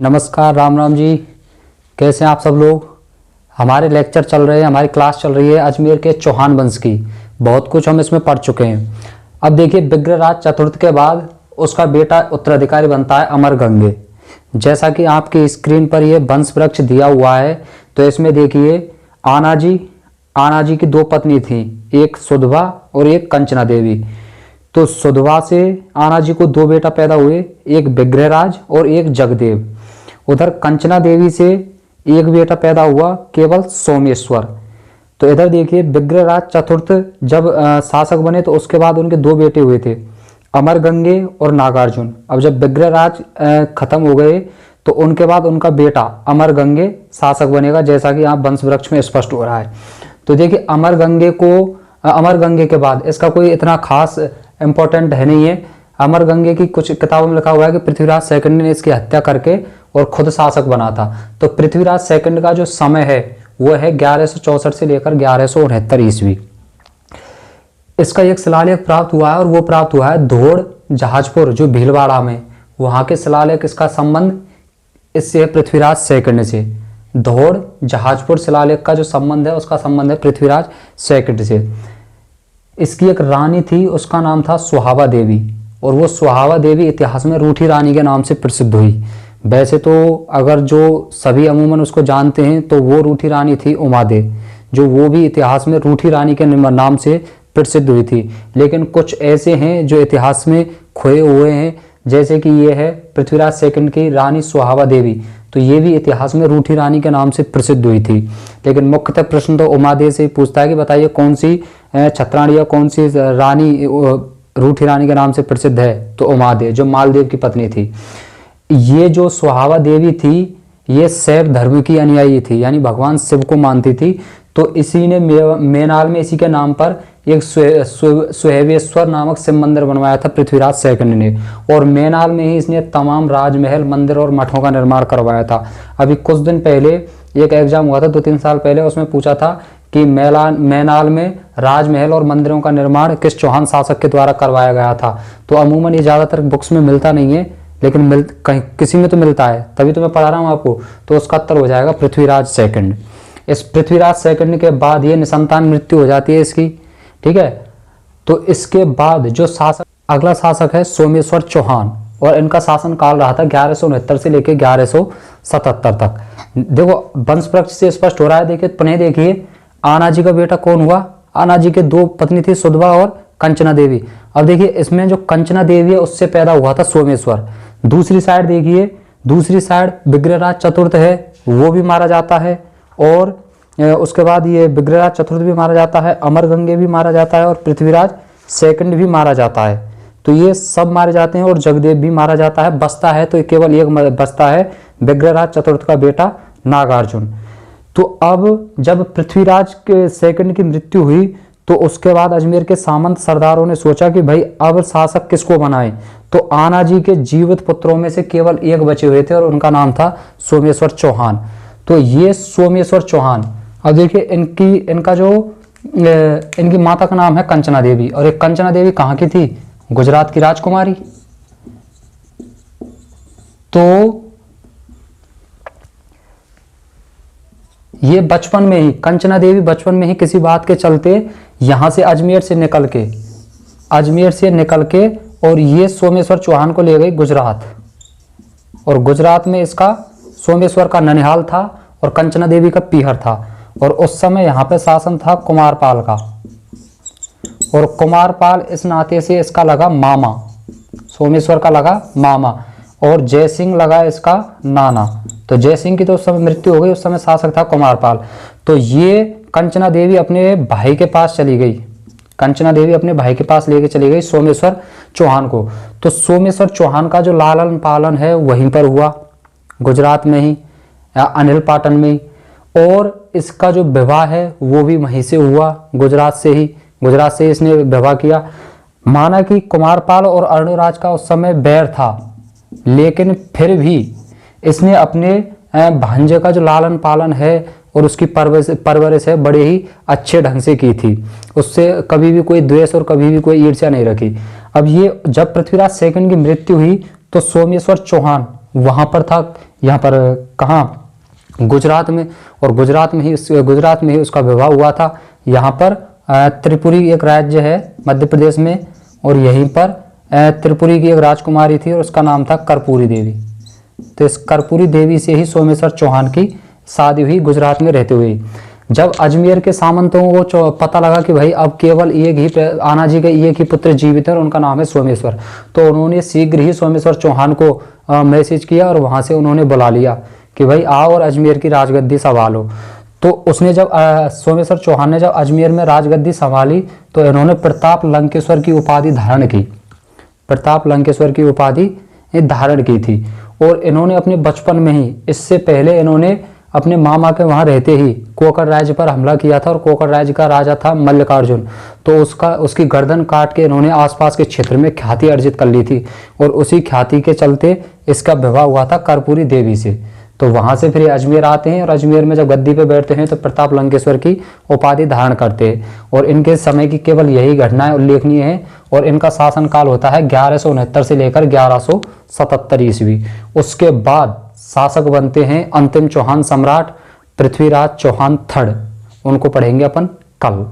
नमस्कार, राम राम जी। कैसे हैं आप सब लोग। हमारे लेक्चर चल रहे हैं, हमारी क्लास चल रही है अजमेर के चौहान वंश की। बहुत कुछ हम इसमें पढ़ चुके हैं। अब देखिए, विग्रहराज चतुर्थ के बाद उसका बेटा उत्तराधिकारी बनता है अमरगंगे। जैसा कि आपकी स्क्रीन पर ये वंश वृक्ष दिया हुआ है, तो इसमें देखिए आनाजी की दो पत्नी थी, एक सुधवा और एक कंचना देवी। तो सुधवा से आनाजी को दो बेटा पैदा हुए, एक विग्रहराज और एक जगदेव। उधर कंचना देवी से एक बेटा पैदा हुआ, केवल सोमेश्वर। तो इधर देखिए, विग्रहराज चतुर्थ जब शासक बने तो उसके बाद उनके दो बेटे हुए थे, अमरगंगे और नागार्जुन। अब जब विग्रहराज खत्म हो गए तो उनके बाद उनका बेटा अमरगंगे शासक बनेगा, जैसा कि यहाँ वंश वृक्ष में स्पष्ट हो रहा है। तो देखिए, अमरगंगे के बाद इसका कोई इतना खास इंपॉर्टेंट है नहीं है। अमरगंगे की कुछ किताबों में लिखा हुआ है कि पृथ्वीराज सेकंड ने इसकी हत्या करके और खुद शासक बना था। तो पृथ्वीराज सेकंड का जो समय है वो है 1164 से लेकर 1169 ईस्वी। इसका एक शिलालेख प्राप्त हुआ है और वो प्राप्त हुआ है धोड़ जहाजपुर, जो भीलवाड़ा में, वहां के शिलालेख। इसका संबंध इससे है पृथ्वीराज सेकंड से। धोड़ जहाजपुर शिलालेख का जो संबंध है उसका संबंध है पृथ्वीराज सेकंड से। इसकी एक रानी थी, उसका नाम था सुहावा देवी, और वो सुहावा देवी इतिहास में रूठी रानी के नाम से प्रसिद्ध हुई। वैसे तो अगर जो सभी अमूमन उसको जानते हैं तो वो रूठी रानी थी उमादे, जो वो भी इतिहास में रूठी रानी के नाम से प्रसिद्ध हुई थी। लेकिन कुछ ऐसे हैं जो इतिहास में खोए हुए हैं, जैसे कि ये है पृथ्वीराज सेकंड की रानी सुहावा देवी, तो ये भी इतिहास में रूठी रानी के नाम से प्रसिद्ध हुई थी। लेकिन मुख्यतः प्रश्न तो उमादे से पूछता है कि बताइए कौन सी छत्राणी या कौन सी रानी रूठी रानी के नाम से प्रसिद्ध है। तो उमादे, जो मालदेव की पत्नी थी। ये जो सुहावा देवी थी ये शैव धर्म की अनुयायी थी, यानी भगवान शिव को मानती थी। तो इसी ने मेनाल में इसी के नाम पर एक सुहेवेश्वर नामक शिव मंदिर बनवाया था पृथ्वीराज सेकंड ने, और मेनाल में ही इसने तमाम राजमहल, मंदिर और मठों का निर्माण करवाया था। अभी कुछ दिन पहले एक एग्जाम हुआ था, 2-3 साल पहले, उसमें पूछा था कि मेनाल में राजमहल और मंदिरों का निर्माण किस चौहान शासक के द्वारा करवाया गया था। तो अमूमन ये ज़्यादातर बुक्स में मिलता नहीं है, लेकिन कहीं किसी में तो मिलता है, तभी तो मैं पढ़ा रहा हूँ आपको। तो उसका उत्तर हो जाएगा पृथ्वीराज सेकंड। इस पृथ्वीराज सेकंड के बाद ये निसंतान मृत्यु हो जाती है इसकी, ठीक है। तो इसके बाद जो अगला शासक है सोमेश्वर चौहान, और इनका शासन काल रहा था 1169 से लेकर 1177 तक। देखो, वंश वृक्ष से स्पष्ट हो रहा है। देखिए, पुनः देखिए, आनाजी का बेटा कौन हुआ। आनाजी के दो पत्नी थी, सुधवा और कंचना देवी। अब देखिए, इसमें जो कंचना देवी है उससे पैदा हुआ था सोमेश्वर। दूसरी साइड देखिए, दूसरी साइड विग्रहराज चतुर्थ है, वो भी मारा जाता है। और उसके बाद ये विग्रहराज चतुर्थ भी मारा जाता है, अमरगंगे भी मारा जाता है, और पृथ्वीराज सेकंड भी मारा जाता है। तो ये सब मारे जाते हैं, और जगदेव भी मारा जाता है। बचता है तो केवल एक बचता है, विग्रहराज चतुर्थ का बेटा नागार्जुन। तो अब जब पृथ्वीराज के सेकंड की मृत्यु हुई तो उसके बाद अजमेर के सामंत सरदारों ने सोचा कि भाई अब शासक किसको बनाएं। तो आनाजी के जीवित पुत्रों में से केवल एक बचे हुए थे, और उनका नाम था सोमेश्वर चौहान। तो ये सोमेश्वर चौहान, अब देखिए इनकी माता का नाम है कंचना देवी, और एक कंचना देवी कहाँ की थी, गुजरात की राजकुमारी। तो ये बचपन में ही, कंचना देवी बचपन में ही किसी बात के चलते यहां से अजमेर से निकल के और ये सोमेश्वर चौहान को ले गई गुजरात, और गुजरात में इसका सोमेश्वर का ननिहाल था और कंचना देवी का पीहर था। और उस समय यहाँ पे शासन था कुमारपाल का, और कुमारपाल इस नाते से इसका लगा मामा, सोमेश्वर का लगा मामा, और जयसिंह लगा इसका नाना। तो जयसिंह की तो उस समय मृत्यु हो गई, उस समय शासक था कुमारपाल। तो ये कंचना देवी अपने भाई के पास चली गई, कंचना देवी अपने भाई के पास लेके चली गई सोमेश्वर चौहान को। तो सोमेश्वर चौहान का जो लालन पालन है वहीं पर हुआ, गुजरात में ही, अनिल पाटन में ही। और इसका जो विवाह है वो भी वहीं से हुआ, गुजरात से ही इसने विवाह किया। माना कि कुमारपाल और अर्णोराज का उस समय बैर था, लेकिन फिर भी इसने अपने भांजे का जो लालन पालन है और उसकी परवरिश है बड़े ही अच्छे ढंग से की थी। उससे कभी भी कोई द्वेष और कभी भी कोई ईर्ष्या नहीं रखी। अब ये जब पृथ्वीराज सेकंड की मृत्यु हुई तो सोमेश्वर चौहान वहां पर था, यहाँ पर कहाँ, गुजरात में, और गुजरात में ही उसका विवाह हुआ था। यहाँ पर त्रिपुरी एक राज्य है मध्य प्रदेश में, और यहीं पर त्रिपुरी की एक राजकुमारी थी और उसका नाम था कर्पूरी देवी। तो इस कर्पूरी देवी से ही सोमेश्वर चौहान की शादी हुई गुजरात में रहते हुए। जब अजमेर के सामंतों को पता लगा कि भाई अब केवल एक ही आना जी के एक ही पुत्र जीवित है और उनका नाम है सोमेश्वर, तो उन्होंने शीघ्र ही सोमेश्वर चौहान को मैसेज किया और वहाँ से उन्होंने बुला लिया कि भाई आओ और अजमेर की राजगद्दी संभालो। तो उसने जब सोमेश्वर चौहान ने जब अजमेर में राजगद्दी संभाली तो इन्होंने प्रताप लंकेश्वर की उपाधि धारण की, प्रताप लंकेश्वर की उपाधि धारण की थी। और इन्होंने अपने बचपन में ही, इससे पहले इन्होंने अपने मामा के वहाँ रहते ही कोकण राज्य पर हमला किया था, और कोकण राज्य का राजा था मल्लिकार्जुन। तो उसकी गर्दन काट के इन्होंने आसपास के क्षेत्र में ख्याति अर्जित कर ली थी, और उसी ख्याति के चलते इसका विवाह हुआ था कर्पूरी देवी से। तो वहाँ से फिर अजमेर आते हैं, और अजमेर में जब गद्दी पे बैठते हैं तो प्रताप लंकेश्वर की उपाधि धारण करते हैं। और इनके समय की केवल यही घटनाएं उल्लेखनीय हैं, और इनका शासनकाल होता है 1169 से लेकर 1177 ईस्वी। उसके बाद शासक बनते हैं अंतिम चौहान सम्राट पृथ्वीराज चौहान थर्ड। उनको पढ़ेंगे अपन कल।